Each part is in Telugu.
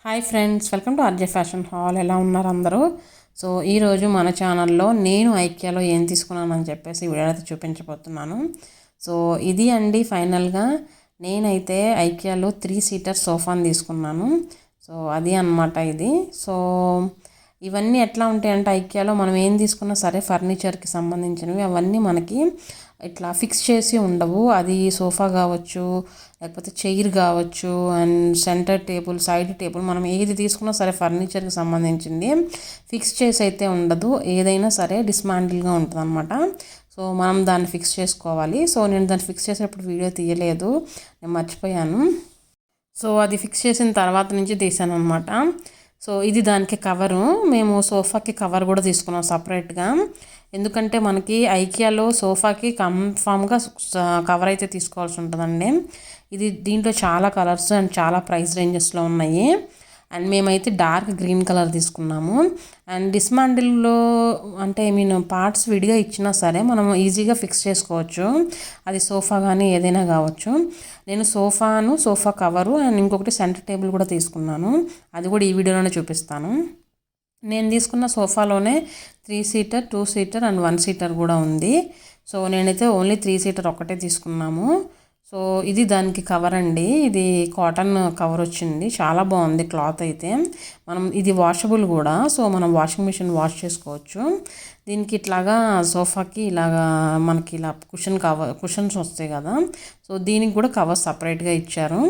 Hi friends, welcome to RJ fashion hall. ఎలా ఉన్నారు అందరూ? సో ఈరోజు మన ఛానల్లో నేను ఐకియాలో ఏం తీసుకున్నానని చెప్పేసి వీడియో అయితే చూపించబోతున్నాను. సో ఇది అండి ఫైనల్గా నేనైతే ఐకియాలో 3-సీటర్ సోఫాని తీసుకున్నాను. సో అది అన్నమాట ఇది. సో ఇవన్నీ ఎట్లా ఉంటాయంటే ఐకియాలో మనం ఏం తీసుకున్నా సరే ఫర్నిచర్కి సంబంధించినవి అవన్నీ మనకి ఇట్లా ఫిక్స్ చేసి ఉండవు. అది సోఫా కావచ్చు, లేకపోతే చైర్ కావచ్చు, and centre table, side table, మనం ఏది తీసుకున్నా సరే ఫర్నిచర్కి సంబంధించింది ఫిక్స్ చేసి అయితే ఉండదు. ఏదైనా సరే డిస్మాంటిల్గా ఉంటుంది అనమాట. సో మనం దాన్ని ఫిక్స్ చేసుకోవాలి. సో నేను దాన్ని ఫిక్స్ చేసేటప్పుడు వీడియో తీయలేదు, నేను మర్చిపోయాను. సో అది ఫిక్స్ చేసిన తర్వాత నుంచి తీసాను అనమాట. సో ఇది దానికి కవరు. మేము సోఫాకి కవర్ కూడా తీసుకున్నాం సపరేట్గా. ఎందుకంటే మనకి ఐకియాలో సోఫాకి కన్ఫామ్గా కవర్ అయితే తీసుకోవాల్సి ఉంటుందండి. దీంట్లో చాలా కలర్స్ అండ్ చాలా ప్రైస్ రేంజెస్లో ఉన్నాయి. అండ్ మేమైతే డార్క్ గ్రీన్ కలర్ తీసుకున్నాము. అండ్ డిస్మాండిల్లో అంటే పార్ట్స్ విడిగా ఇచ్చినా సరే మనం ఈజీగా ఫిక్స్ చేసుకోవచ్చు. అది సోఫా కానీ ఏదైనా కావచ్చు. నేను సోఫా కవరు అండ్ ఇంకొకటి సెంటర్ టేబుల్ కూడా తీసుకున్నాను. అది కూడా ఈ వీడియోలోనే చూపిస్తాను. నేను తీసుకున్న సోఫాలోనే 3-సీటర్, 2-సీటర్ అండ్ 1-సీటర్ కూడా ఉంది. సో నేనైతే ఓన్లీ 3-సీటర్ ఒక్కటే తీసుకున్నాము. సో ఇది దానికి కవర్ అండి. ఇది కాటన్ కవర్ వచ్చింది, చాలా బాగుంది క్లాత్ అయితే. ఇది వాషబుల్ కూడా. సో మనం వాషింగ్ మిషన్ వాష్ చేసుకోవచ్చు. దీనికి ఇట్లాగా సోఫాకి ఇలాగా మనకి ఇలా కుషన్స్ వస్తాయి కదా. సో దీనికి కూడా కవర్ సపరేట్గా ఇచ్చారు.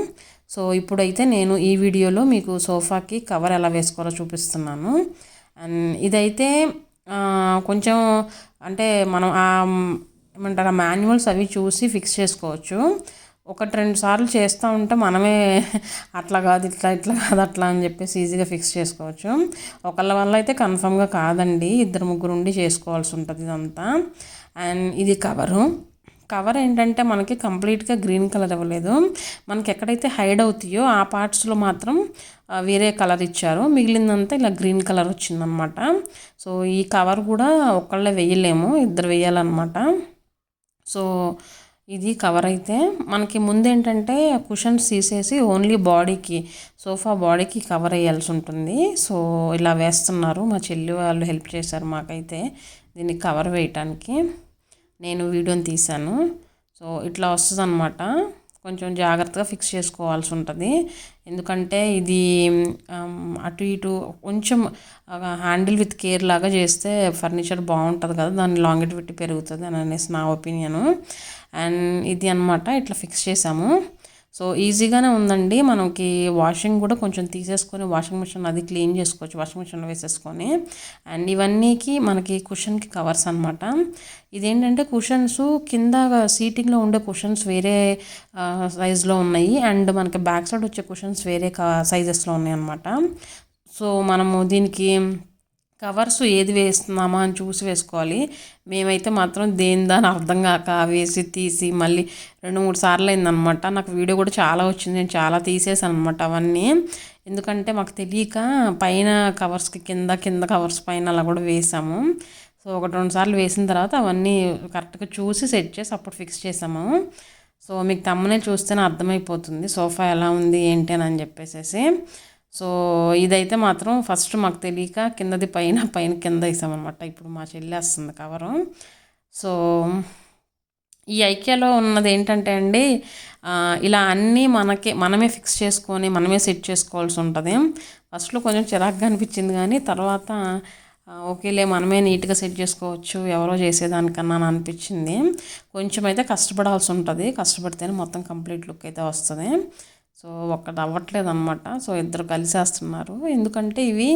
సో ఇప్పుడైతే నేను ఈ వీడియోలో మీకు సోఫాకి కవర్ ఎలా వేసుకోవాలో చూపిస్తున్నాను. అండ్ ఇదైతే కొంచెం అంటే మనం ఏమంటారు మాన్యువల్స్ అవి చూసి ఫిక్స్ చేసుకోవచ్చు. 1-2 సార్లు చేస్తూ ఉంటే మనమే అట్లా కాదు ఇట్లా కాదు అట్లా అని చెప్పేసి ఈజీగా ఫిక్స్ చేసుకోవచ్చు. ఒకళ్ళ వల్ల అయితే కన్ఫర్మ్గా కాదండి, 2-3 ఉండి చేసుకోవాల్సి ఉంటుంది ఇదంతా. అండ్ ఇది కవర్ ఏంటంటే మనకి కంప్లీట్గా గ్రీన్ కలర్ ఇవ్వలేదు. మనకి ఎక్కడైతే హైడ్ అవుతాయో ఆ పార్ట్స్లో మాత్రం వేరే కలర్ ఇచ్చారు, మిగిలిందంతా ఇలా గ్రీన్ కలర్ వచ్చిందనమాట. సో ఈ కవర్ కూడా ఒకళ్ళే వేయలేము, 2 వేయాలన్నమాట. సో ఇది కవర్ అయితే మనకి ముందేంటంటే కుషన్స్ తీసేసి ఓన్లీ సోఫా బాడీకి కవర్ వేయాల్సి ఉంటుంది. సో ఇలా వేస్తున్నారు, మా చెల్లి వాళ్ళు హెల్ప్ చేశారు మాకైతే దీన్ని కవర్ వేయటానికి. నేను వీడియోని తీశాను. సో ఇట్లా వస్తుంది అనమాట. కొంచెం జాగ్రత్తగా ఫిక్స్ చేసుకోవాల్సి ఉంటుంది. ఎందుకంటే ఇది అటు ఇటు కొంచెం హ్యాండిల్ విత్ కేర్ లాగా చేస్తే ఫర్నిచర్ బాగుంటుంది కదా, దాని లాంగిటివిటీ పెరుగుతుంది అని అనేసి నా ఒపీనియను. అండ్ ఇది అనమాట ఇట్లా ఫిక్స్ చేసాము. సో ఈజీగానే ఉందండి. మనకి వాషింగ్ కూడా కొంచెం తీసేసుకొని వాషింగ్ మిషన్ అది క్లీన్ చేసుకోవచ్చు, వాషింగ్ మిషన్లో వేసేసుకొని. అండ్ ఇవన్నీకి మనకి కుషన్కి కవర్స్ అనమాట. ఇదేంటంటే కుషన్స్ కింద సీటింగ్లో ఉండే కుషన్స్ వేరే సైజులో ఉన్నాయి, అండ్ మనకి బ్యాక్ సైడ్ వచ్చే కుషన్స్ వేరే సైజెస్లో ఉన్నాయి అనమాట. సో మనము దీనికి కవర్స్ ఏది వేస్తున్నామా అని చూసి వేసుకోవాలి. మేమైతే మాత్రం దాని అర్థం కాక వేసి తీసి మళ్ళీ 2-3 సార్లు అయిందనమాట. నాకు వీడియో కూడా చాలా వచ్చింది, నేను చాలా తీసేసాను అనమాట అవన్నీ. ఎందుకంటే మాకు తెలియక పైన కవర్స్కి కింద కవర్స్ పైన అలా కూడా వేసాము. సో 1-2 సార్లు వేసిన తర్వాత అవన్నీ కరెక్ట్గా చూసి సెట్ చేసి అప్పుడు ఫిక్స్ చేసాము. సో మీకు తమ్మనే చూస్తేనే అర్థమైపోతుంది సోఫా ఎలా ఉంది ఏంటి అని చెప్పేసి. సో ఇదైతే మాత్రం ఫస్ట్ మాకు తెలియక కిందది పైన కింద వేసామన్నమాట. ఇప్పుడు మా చెల్లి వస్తుంది కవరు. సో ఈ ఐకియాలో ఉన్నది ఏంటంటే అండి, ఇలా అన్నీ మనమే ఫిక్స్ చేసుకొని మనమే సెట్ చేసుకోవాల్సి ఉంటుంది. ఫస్ట్లో కొంచెం చిరాకుగా అనిపించింది, కానీ తర్వాత ఓకేలే మనమే నీట్గా సెట్ చేసుకోవచ్చు ఎవరో చేసేదానికన్నా అని అనిపించింది. కొంచెం అయితే కష్టపడాల్సి ఉంటుంది, కష్టపడితేనే మొత్తం కంప్లీట్ లుక్ అయితే వస్తుంది. సో ఒక్కటి అవ్వట్లేదు అనమాట. సో 2 కలిసేస్తున్నారు. ఎందుకంటే ఇవి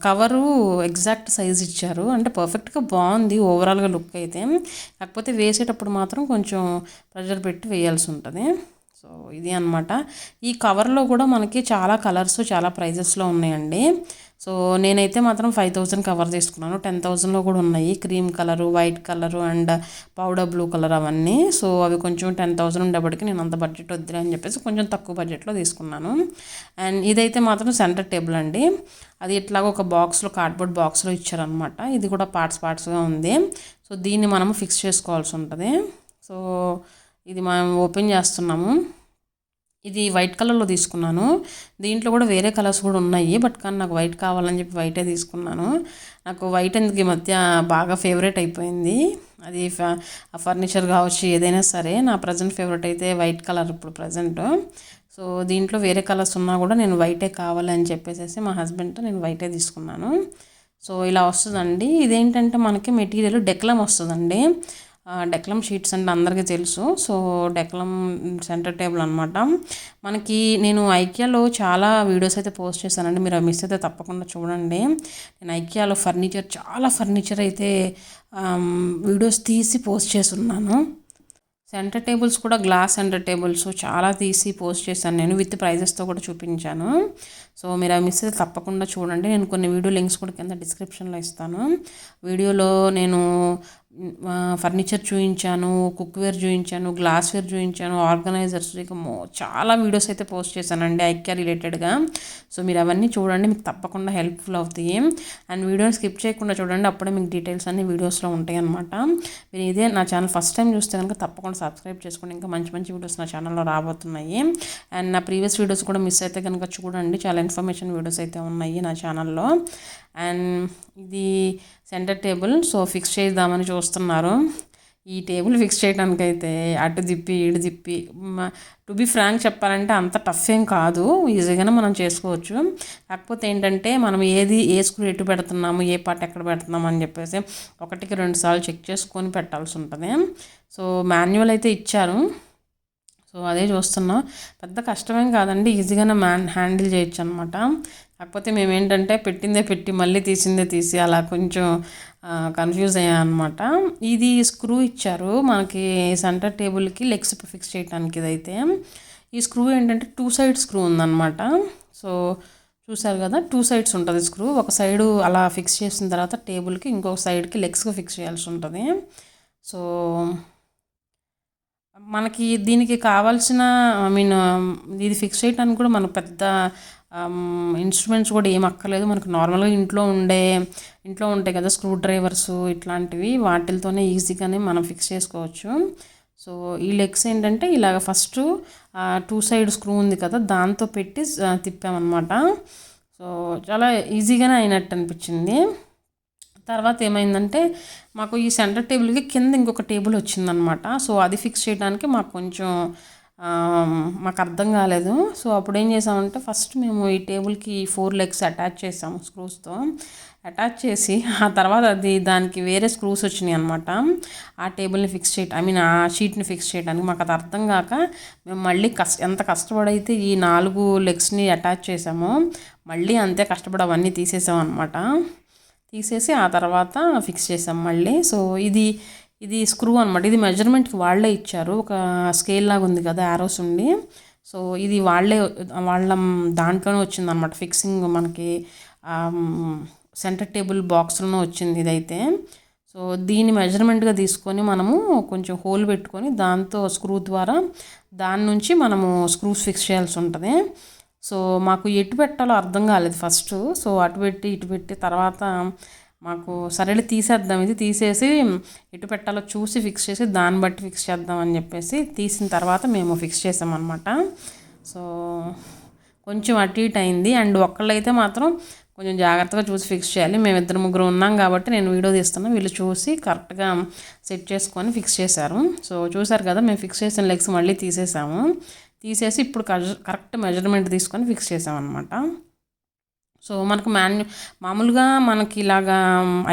కవరు ఎగ్జాక్ట్ సైజ్ ఇచ్చారు, అంటే పర్ఫెక్ట్గా బాగుంది ఓవరాల్గా లుక్ అయితే. కాకపోతే వేసేటప్పుడు మాత్రం కొంచెం ప్రెషర్ పెట్టి వేయాల్సి ఉంటుంది. సో ఇది అనమాట. ఈ కవర్లో కూడా మనకి చాలా కలర్స్ చాలా ప్రైజెస్లో ఉన్నాయండి. సో నేనైతే మాత్రం 5,000 కవర్ తీసుకున్నాను. 10,000లో కూడా ఉన్నాయి, cream colour, white colour and powder blue colour అవన్నీ. సో అవి కొంచెం 10,000 ఉండేప్పటికీ నేను అంత బడ్జెట్ వద్దులే అని చెప్పేసి కొంచెం తక్కువ బడ్జెట్లో తీసుకున్నాను. అండ్ ఇదైతే మాత్రం సెంటర్ టేబుల్ అండి. అది ఇట్లాగ ఒక కార్డ్బోర్డ్ బాక్స్లో ఇచ్చారనమాట. ఇది కూడా పార్ట్స్గా ఉంది. సో దీన్ని మనము ఫిక్స్ చేసుకోవాల్సి ఉంటుంది. సో ఇది మనం ఓపెన్ చేస్తున్నాము. ఇది వైట్ కలర్లో తీసుకున్నాను. దీంట్లో కూడా వేరే కలర్స్ కూడా ఉన్నాయి, బట్ కానీ నాకు వైట్ కావాలని చెప్పి వైటే తీసుకున్నాను. నాకు వైట్ ఎందుకు ఈ మధ్య బాగా ఫేవరెట్ అయిపోయింది. అది ఫర్నిచర్ కావచ్చు ఏదైనా సరే, నా ప్రజెంట్ ఫేవరెట్ అయితే వైట్ కలర్ ఇప్పుడు ప్రజెంట్. సో దీంట్లో వేరే కలర్స్ ఉన్నా కూడా నేను వైటే కావాలి అని చెప్పేసి మా హస్బెండ్తో నేను వైటే తీసుకున్నాను. సో ఇలా వస్తుందండి. ఇదేంటంటే మనకి మెటీరియల్ డెక్లం వస్తుందండి. డెక్లం షీట్స్ అంటే అందరికీ తెలుసు. సో డెక్లం సెంటర్ టేబుల్ అనమాట. మనకి నేను ఐకియాలో చాలా వీడియోస్ అయితే పోస్ట్ చేశానండి, మీరు మిస్ అయితే తప్పకుండా చూడండి. నేను ఐకియాలో చాలా ఫర్నిచర్ అయితే వీడియోస్ తీసి పోస్ట్ చేస్తున్నాను. సెంటర్ టేబుల్స్ కూడా గ్లాస్ సెంటర్ టేబుల్స్ చాలా తీసి పోస్ట్ చేశాను నేను, విత్ ప్రైజెస్తో కూడా చూపించాను. సో మీరు మిస్ అయితే తప్పకుండా చూడండి. నేను కొన్ని వీడియో లింక్స్ కూడా కింద డిస్క్రిప్షన్లో ఇస్తాను. వీడియోలో నేను ఫర్నిచర్ చూపించాను, కుక్వేర్ చూపించాను, గ్లాస్వేర్ చూపించాను, ఆర్గనైజర్స్, ఇక చాలా వీడియోస్ అయితే పోస్ట్ చేశానండి ఐకియా రిలేటెడ్గా. సో మీరు అవన్నీ చూడండి, మీకు తప్పకుండా హెల్ప్ఫుల్ అవుతాయి. అండ్ వీడియోని స్కిప్ చేయకుండా చూడండి, అప్పుడే మీకు డీటెయిల్స్ అన్ని వీడియోస్లో ఉంటాయి అనమాట. మీరు ఇదే నా ఛానల్ ఫస్ట్ టైం చూస్తే కనుక తప్పకుండా సబ్స్క్రైబ్ చేసుకోండి, ఇంకా మంచి మంచి వీడియోస్ నా ఛానల్లో రాబోతున్నాయి. అండ్ నా ప్రీవియస్ వీడియోస్ కూడా మిస్ అయితే కనుక చూడండి, చాలా ఇన్ఫర్మేషన్ వీడియోస్ అయితే ఉన్నాయి నా ఛానల్లో. అండ్ ఇది సెంటర్ టేబుల్, సో ఫిక్స్ చేద్దామని చూస్తున్నారు. ఈ టేబుల్ ఫిక్స్ చేయడానికైతే అటు తిప్పి ఇటు తిప్పి, టు బి ఫ్రాంక్ చెప్పాలంటే అంత టఫ్ ఏం కాదు, ఈజీగానే మనం చేసుకోవచ్చు. కాకపోతే ఏంటంటే మనం ఏ స్క్రూ ఎటు పెడుతున్నాము, ఏ పార్ట్ ఎక్కడ పెడుతున్నాము అని చెప్పేసి 1-2 సార్లు చెక్ చేసుకొని పెట్టాల్సి ఉంటుంది. సో మాన్యువల్ అయితే ఇచ్చారు, సో అదే చూస్తున్నా. పెద్ద కష్టమేం కాదండి, ఈజీగానే హ్యాండిల్ చేయొచ్చు అనమాట. కాకపోతే మేము ఏంటంటే పెట్టిందే పెట్టి మళ్ళీ తీసిందే తీసి అలా కొంచెం కన్ఫ్యూజ్ అయ్యా అనమాట. ఇది స్క్రూ ఇచ్చారు మనకి సెంటర్ టేబుల్కి లెగ్స్ ఫిక్స్ చేయడానికి. ఇదైతే ఈ స్క్రూ ఏంటంటే 2 సైడ్ స్క్రూ ఉందన్నమాట. సో చూసారు కదా, 2 సైడ్స్ ఉంటుంది స్క్రూ. ఒక సైడు అలా ఫిక్స్ చేసిన తర్వాత టేబుల్కి ఇంకొక సైడ్కి లెగ్స్కి ఫిక్స్ చేయాల్సి ఉంటుంది. సో మనకి దీనికి కావాల్సిన ఇది ఫిక్స్ చేయడానికి కూడా మనకు పెద్ద ఇన్స్ట్రుమెంట్స్ కూడా ఏం అక్కర్లేదు. మనకు నార్మల్గా ఇంట్లో ఉంటాయి కదా స్క్రూ డ్రైవర్స్, ఇట్లాంటివి వాటితోనే ఈజీగానే మనం ఫిక్స్ చేసుకోవచ్చు. సో ఈ లెగ్స్ ఏంటంటే ఇలాగ ఫస్ట్ 2 సైడ్ స్క్రూ ఉంది కదా, దాంతో పెట్టి తిప్పామన్నమాట. సో చాలా ఈజీగానే అయినట్టు అనిపించింది. తర్వాత ఏమైందంటే మాకు ఈ సెంటర్ టేబుల్కి కింద ఇంకొక టేబుల్ వచ్చిందనమాట. సో అది ఫిక్స్ చేయడానికి మాకు అర్థం కాలేదు. సో అప్పుడు ఏం చేసామంటే ఫస్ట్ మేము ఈ టేబుల్కి 4 లెగ్స్ అటాచ్ చేసాము స్క్రూస్తో. అటాచ్ చేసి ఆ తర్వాత దానికి వేరే స్క్రూస్ వచ్చినాయి అనమాట. ఆ టేబుల్ని ఫిక్స్ చేయడం ఆ షీట్ని ఫిక్స్ చేయడానికి మాకు అది అర్థం కాక మేము మళ్ళీ ఎంత కష్టపడైతే ఈ 4 లెగ్స్ని అటాచ్ చేసామో మళ్ళీ అంతే కష్టపడి అవన్నీ తీసేసాం అనమాట. తీసేసి ఆ తర్వాత ఫిక్స్ చేసాం మళ్ళీ. సో ఇది స్క్రూ అనమాట. ఇది మెజర్మెంట్కి వాళ్ళే ఇచ్చారు, ఒక స్కేల్ లాగా ఉంది కదా యారోస్ ఉండి. సో ఇది వాళ్ళ దాంట్లోనే వచ్చిందనమాట ఫిక్సింగ్. మనకి సెంటర్ టేబుల్ బాక్స్లోనే వచ్చింది ఇదైతే. సో దీన్ని మెజర్మెంట్గా తీసుకొని మనము కొంచెం హోల్ పెట్టుకొని దాంతో స్క్రూ ద్వారా దాని నుంచి మనము స్క్రూస్ ఫిక్స్ చేయాల్సి ఉంటుంది. సో మాకు ఎటు పెట్టాలో అర్థం కాలేదు ఫస్ట్. సో అటు పెట్టి ఇటు పెట్టి తర్వాత మాకు సరేలే తీసేద్దాం, ఇది తీసేసి ఎటు పెట్టాలో చూసి ఫిక్స్ చేసి దాన్ని బట్టి ఫిక్స్ చేద్దాం అని చెప్పేసి తీసిన తర్వాత మేము ఫిక్స్ చేసామన్నమాట. సో కొంచెం అటు ఇటు అయింది. అండ్ ఒక్కళ్ళైతే మాత్రం కొంచెం జాగ్రత్తగా చూసి ఫిక్స్ చేయాలి. మేము 2-3 ఉన్నాం కాబట్టి నేను వీడియో తీస్తున్నాను, వీళ్ళు చూసి కరెక్ట్గా సెట్ చేసుకొని ఫిక్స్ చేశారు. సో చూసారు కదా, మేము ఫిక్స్ చేసిన లెగ్స్ మళ్ళీ తీసేసి ఇప్పుడు కరెక్ట్ మెజర్మెంట్ తీసుకొని ఫిక్స్ చేసామన్నమాట. సో మనకు మామూలుగా మనకి ఇలాగా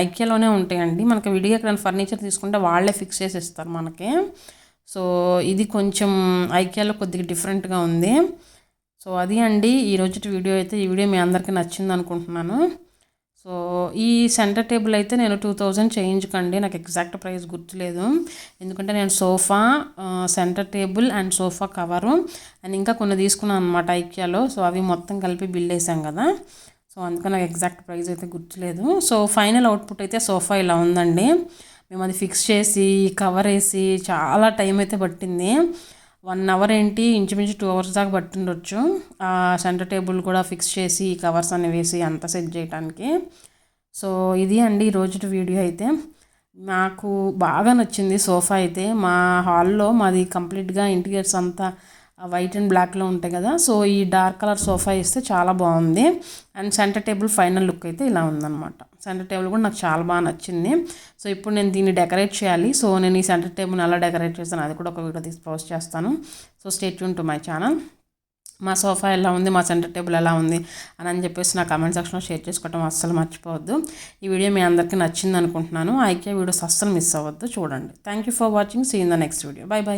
ఐకియాలోనే ఉంటాయండి. మనకి విడిగా ఎక్కడైనా ఫర్నిచర్ తీసుకుంటే వాళ్ళే ఫిక్స్ చేసి ఇస్తారు మనకి. సో ఇది కొంచెం ఐకియాలో కొద్దిగా డిఫరెంట్గా ఉంది. సో అది అండి ఈరోజు వీడియో అయితే. ఈ వీడియో మీ అందరికీ నచ్చింది అనుకుంటున్నాను. సో ఈ సెంటర్ టేబుల్ అయితే నేను 2000 చేయించుకండి, నాకు ఎగ్జాక్ట్ ప్రైస్ గుర్తులేదు. ఎందుకంటే నేను sofa, centre table and sofa cover and ఇంకా కొన్ని తీసుకున్నాను అనమాట ఐకియాలో. సో అవి మొత్తం కలిపి బిల్ వేసాం కదా, సో అందుకని నాకు ఎగ్జాక్ట్ ప్రైస్ అయితే గుర్తులేదు. సో ఫైనల్ అవుట్పుట్ అయితే సోఫా ఇలా ఉందండి. మేము అది ఫిక్స్ చేసి కవర్ వేసి చాలా టైం అయితే పట్టింది. 1 అవర్ ఏంటి, ఇంచుమించు 2 అవర్స్ దాకా పట్టిండొచ్చు. సెంటర్ టేబుల్ కూడా ఫిక్స్ చేసి కవర్స్ అన్ని వేసి అంతా సెట్ చేయడానికి. సో ఇది అండి ఈరోజు వీడియో అయితే. నాకు బాగా నచ్చింది సోఫా అయితే. మా హాల్లో మాది కంప్లీట్గా ఇంటీరియర్స్ అంతా వైట్ అండ్ బ్లాక్లో ఉంటాయి కదా. సో ఈ డార్క్ కలర్ సోఫా ఇస్తే చాలా బాగుంది. And centre table final look అయితే ఇలా ఉందన్నమాట. సెంటర్ టేబుల్ కూడా నాకు చాలా బాగా నచ్చింది. సో ఇప్పుడు నేను దీన్ని డెకరేట్ చేయాలి. సో నేను ఈ సెంటర్ టేబుల్ని ఎలా డెకరేట్ చేస్తాను అది కూడా ఒక వీడియో తీసి పోస్ట్ చేస్తాను. So stay tune to my channel. మా సోఫా ఎలా ఉంది, మా సెంటర్ టేబుల్ ఎలా ఉంది అని చెప్పేసి నా కామెంట్ సెక్షన్లో షేర్ చేసుకోవడం అస్సలు మర్చిపోవద్దు. ఈ వీడియో మీ అందరికీ నచ్చింది అనుకుంటున్నాను. ఐకియా వీడియోస్ అస్సలు మిస్ అవ్వద్దు, చూడండి. Thank you for watching. See in the next video. Bye by.